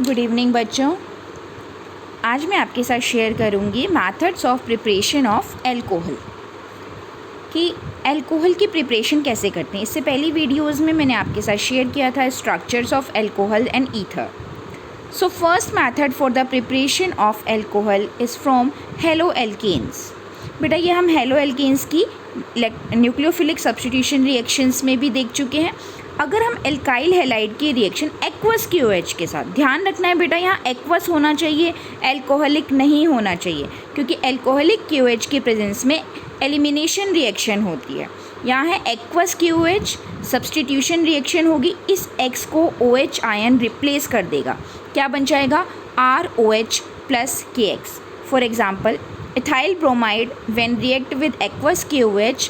Good evening बच्चों। आज मैं आपके साथ शेयर करूंगी methods of preparation of alcohol कि अल्कोहल की प्रिपरेशन कैसे करते हैं। इससे पहली वीडियोस में मैंने आपके साथ शेयर किया था structures of alcohol and ether. So first method for the preparation of alcohol is from halo alkanes. बेटा ये हम हेलो एल्केन्स की न्यूक्लियोफिलिक सब्स्टिट्यूशन रिएक्शंस में भी देख चुके हैं। अगर हम एल्काइल हैलाइड की रिएक्शन एक्वस KOH के साथ, ध्यान रखना है बेटा यहाँ एक्वस होना चाहिए, अल्कोहलिक नहीं होना चाहिए, क्योंकि अल्कोहलिक KOH के प्रेजेंस में एलिमिनेशन रिएक्शन होती है। यहाँ है एक्वस KOH, सब्स्टिट्यूशन रिएक्शन होगी, इस X को OH आयन रिप्लेस कर देगा, क्या बन जाएगा ROH plus KX। For example ethyl bromide when react with aqueous KOH,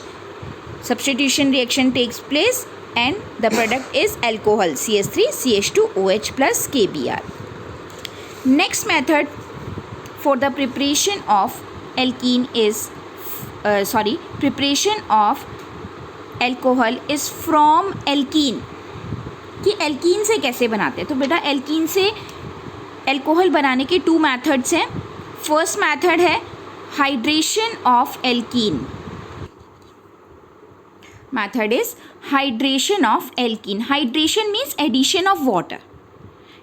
substitution reaction takes place and the product is alcohol CH3CH2OH plus KBr. Next method for the preparation of alkene is preparation of alcohol is from alkene। कि alkene से कैसे बनाते हैं, तो बेटा alkene से alcohol बनाने के 2 मेथड्स हैं। फर्स्ट मेथड है hydration of alkene. Method is hydration of alkene. Hydration means addition of water.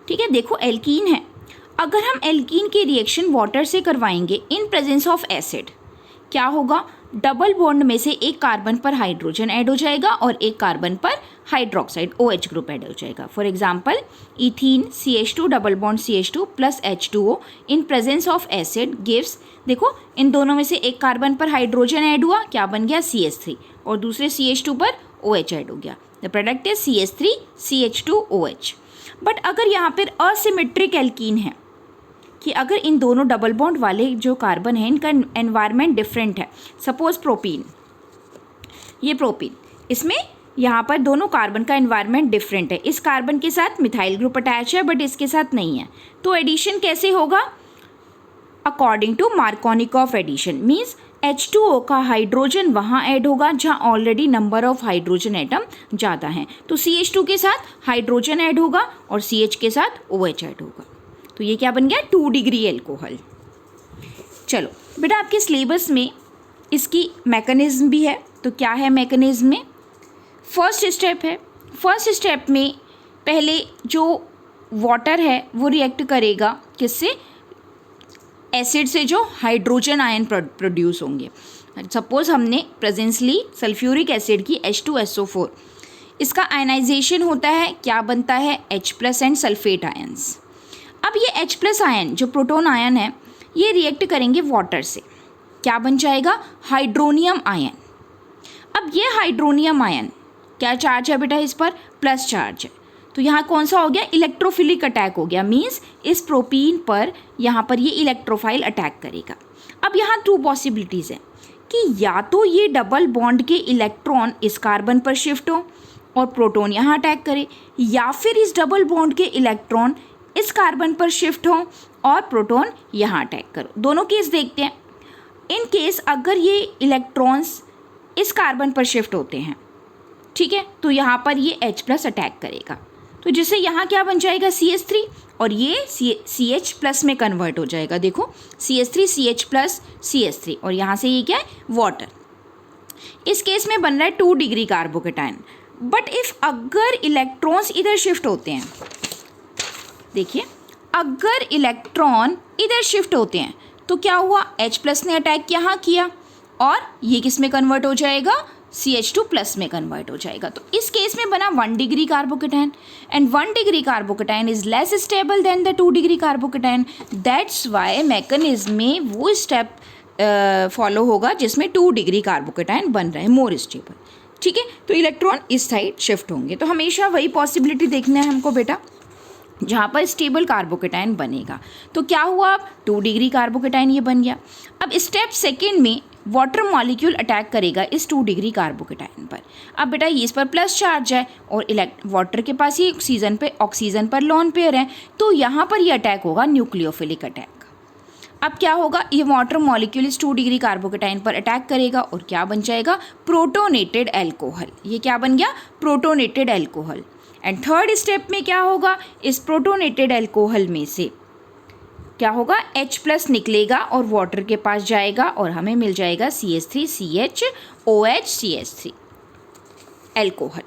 ठीक है, देखो एल्कीन है, अगर हम एल्कीन की रिएक्शन वाटर से करवाएंगे इन प्रेजेंस ऑफ एसिड, क्या होगा, डबल बॉन्ड में से एक कार्बन पर हाइड्रोजन ऐड हो जाएगा और एक कार्बन पर हाइड्रोक्साइड OH ग्रुप ऐड हो जाएगा। For example ethene CH2 double bond CH2 plus H2O in presence of acid gives, देखो इन दोनों में से एक कार्बन पर हाइड्रोजन ऐड हुआ, क्या बन गया CH3, और दूसरे CH2 पर OH ऐड हो गया। The product is CH3CH2OH। But अगर यहाँ पर असिमेट्रिक एल्कीन है कि अगर इन दोनों डबल बॉन्ड वाले जो कार्बन है इनका एनवायरनमेंट डिफरेंट है, सपोज प्रोपीन, ये प्रोपीन, इसमें यहाँ पर दोनों कार्बन का एनवायरनमेंट डिफरेंट है, इस कार्बन के साथ मिथाइल ग्रुप अटैच है बट इसके साथ नहीं है, तो एडिशन कैसे होगा, according to Markovnikov addition, means H2O का हाइड्रोजन वहाँ ऐड होगा जहाँ already number of hydrogen atom ज़्यादा हैं, तो CH2 के साथ हाइड्रोजन ऐड होगा और CH के साथ OH ऐड होगा, तो ये क्या बन गया 2 डिग्री एल्कोहल। चलो बेटा आपके सिलेबस में इसकी मैकेनिज्म भी है, तो क्या है मैकेनिज्म में, फर्स्ट स्टेप है, फर्स्ट स्टेप में पहले जो वाटर है वो रिएक्ट करेगा किससे, एसिड से, जो हाइड्रोजन आयन प्रोड्यूस होंगे। सपोज हमने प्रेजेंस ली सल्फ्यूरिक एसिड की H2SO4, इसका आयनाइजेशन होता है, क्या बनता है H+ एंड सल्फेट आयन्स। अब ये H+ आयन जो प्रोटॉन आयन है ये रिएक्ट करेंगे वाटर से, क्या बन जाएगा हाइड्रोनियम आयन। अब ये हाइड्रोनियम आयन क्या चार्ज है बेटा, इस पर प्लस चार्ज है, तो यहाँ कौन सा हो गया, इलेक्ट्रोफिलिक अटैक हो गया, मीन्स इस प्रोपीन पर यहाँ पर ये इलेक्ट्रोफाइल अटैक करेगा। अब यहाँ 2 पॉसिबिलिटीज़ हैं कि या तो ये डबल बॉन्ड के इलेक्ट्रॉन इस कार्बन पर शिफ्ट हो और प्रोटॉन यहाँ अटैक करे, या फिर इस डबल बॉन्ड के इलेक्ट्रॉन इस कार्बन पर शिफ्ट हो और प्रोटॉन यहाँ अटैक करो। दोनों केस देखते हैं। इन केस अगर ये इलेक्ट्रॉन्स इस कार्बन पर शिफ्ट होते हैं, ठीक है, तो यहाँ पर ये H+ अटैक करेगा, तो जिससे यहाँ क्या बन जाएगा CH3 और ये CH+ में कन्वर्ट हो जाएगा। देखो CH3 CH+ CH3 और यहाँ से ये क्या है वाटर। इस केस में बन रहा है 2 डिग्री कार्बोकेटायन। बट इफ अगर इलेक्ट्रॉन्स इधर शिफ्ट होते हैं, देखिए अगर इलेक्ट्रॉन इधर शिफ्ट होते हैं तो क्या हुआ, H+ ने अटैक यहाँ किया और ये किस में कन्वर्ट हो जाएगा, CH2+ में कन्वर्ट हो जाएगा। तो इस केस में बना 1 degree carbocation and 1 degree carbocation is less stable then the 2 degree carbocation. That's why mechanism में वो स्टेप फॉलो होगा जिसमें 2 डिग्री कार्बोकेटायन बन रहा है, मोर स्टेबल। ठीक है, तो इलेक्ट्रॉन इस साइड शिफ्ट होंगे, तो हमेशा वही पॉसिबिलिटी देखना है हमको बेटा जहाँ पर स्टेबल कार्बोकेटायन बनेगा। तो क्या हुआ, अब 2 डिग्री कार्बोकेटायन ये बन गया। अब स्टेप सेकेंड में वाटर मॉलिक्यूल अटैक करेगा इस 2 डिग्री कार्बोकेटायन पर। अब बेटा ये इस पर प्लस चार्ज है और वाटर के पास ही ऑक्सीजन पर लोन पेयर है, तो यहाँ पर ये अटैक होगा न्यूक्लियोफिलिक अटैक। अब क्या होगा, ये वाटर मॉलिक्यूल इस 2 डिग्री कार्बोकेटायन पर अटैक करेगा और क्या बन जाएगा प्रोटोनेटेड एल्कोहल। ये क्या बन गया protonated alcohol. And third step में क्या होगा, इस प्रोटोनेटेड अल्कोहल में से क्या होगा, H+ निकलेगा और वाटर के पास जाएगा और हमें मिल जाएगा CH3CHOH alcohol.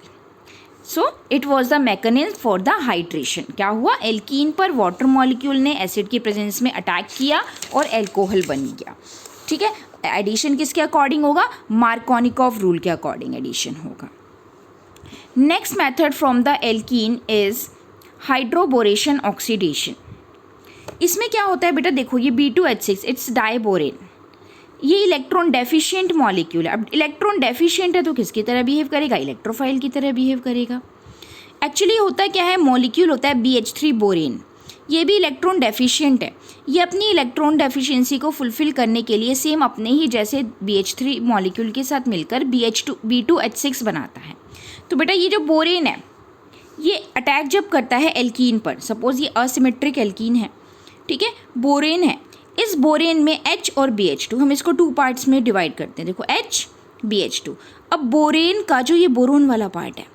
So it was the mechanism for the hydration. क्या हुआ, एल्कीन पर वाटर मॉलिक्यूल ने एसिड की प्रेजेंस में अटैक किया और एल्कोहल बन गया. ठीक है, एडिशन किसके अकॉर्डिंग होगा, मार्कोनिकॉफ रूल के अकॉर्डिंग एडिशन होगा. Next method from the alkene is hydroboration oxidation. इसमें क्या होता है बेटा, देखो ये B2H6 इट्स डाइबोरेन, ये इलेक्ट्रॉन डेफिशिएंट मॉलिक्यूल है. अब इलेक्ट्रॉन डेफिशिएंट है तो किसकी तरह बिहेव करेगा, इलेक्ट्रोफाइल की तरह बिहेव करेगा. एक्चुअली होता क्या है, मॉलिक्यूल होता है BH3 बोरेन, ये भी इलेक्ट्रॉन डेफिशिएंट है. ये अपनी इलेक्ट्रॉन डेफिशिएंसी को फुलफिल करने के लिए सेम अपने ही जैसे BH3 मॉलिक्यूल के साथ मिलकर B2H6 बनाता है. तो बेटा ये जो बोरेन है ये अटैक जब करता है एल्कीन पर, सपोज ये असिमेट्रिक एल्कीन है, ठीक है, बोरेन है, इस बोरेन में H और BH2, हम इसको 2 पार्ट्स में डिवाइड करते हैं. देखो H BH2. अब बोरेन का जो ये बोरोन वाला पार्ट है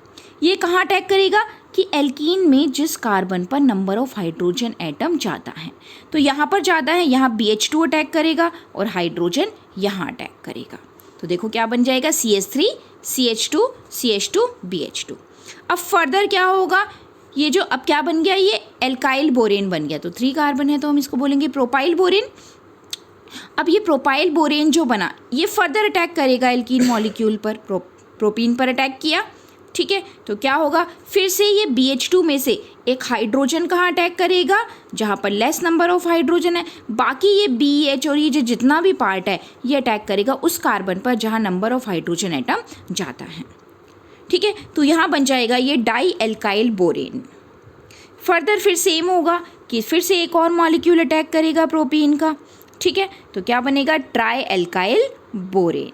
ये कहाँ अटैक करेगा कि एल्कीन में जिस कार्बन पर नंबर ऑफ हाइड्रोजन एटम जाता है, तो यहाँ पर जाता है, यहाँ BH2 अटैक करेगा और हाइड्रोजन यहाँ अटैक करेगा. तो देखो क्या बन जाएगा, CH3 CH2 CH2 BH2. अब फर्दर क्या होगा, ये जो अब क्या बन गया, ये एल्काइल बोरेन बन गया. तो 3 कार्बन है तो हम इसको बोलेंगे प्रोपाइल बोरेन. अब ये प्रोपाइल बोरेन जो बना ये फर्दर अटैक करेगा एल्कीन मॉलिक्यूल पर, प्रोपीन पर अटैक किया. ठीक है, तो क्या होगा, फिर से ये BH2 में से एक हाइड्रोजन कहाँ अटैक करेगा, जहाँ पर लेस नंबर ऑफ हाइड्रोजन है. बाकी ये BH और ये जो जितना भी पार्ट है ये अटैक करेगा उस कार्बन पर जहाँ नंबर ऑफ हाइड्रोजन एटम जाता है. ठीक है, तो यहाँ बन जाएगा ये डाई एल्काइल बोरेन. फर्दर फिर सेम होगा कि फिर से एक और मॉलिक्यूल अटैक करेगा प्रोपीन का. ठीक है, तो क्या बनेगा, ट्राई एल्काइल बोरेन.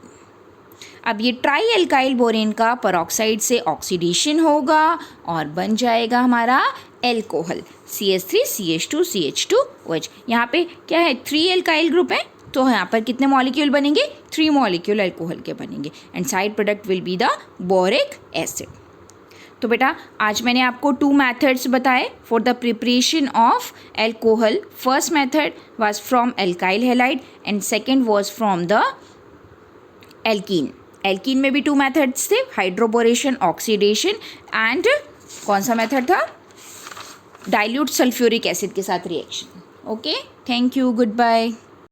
अब ये ट्राई एल्काइल बोरेन का पेरोक्साइड से ऑक्सीडेशन होगा और बन जाएगा हमारा एल्कोहल CH3 CH2 CH2OH. यहाँ पे क्या है, 3 एल्काइल ग्रुप है, तो यहाँ पर कितने मॉलिक्यूल बनेंगे, 3 मॉलिक्यूल अल्कोहल के बनेंगे and side product will be the boric acid. तो बेटा आज मैंने आपको 2 मेथड्स बताए for the preparation of alcohol. First method was from alkyl halide and second was from the alkene. Alkene में भी 2 मेथड्स थे, हाइड्रोबोरेशन ऑक्सीडेशन एंड कौन सा मेथड था, डाइल्यूट सल्फ्यूरिक एसिड के साथ reaction. Okay, thank you, good bye.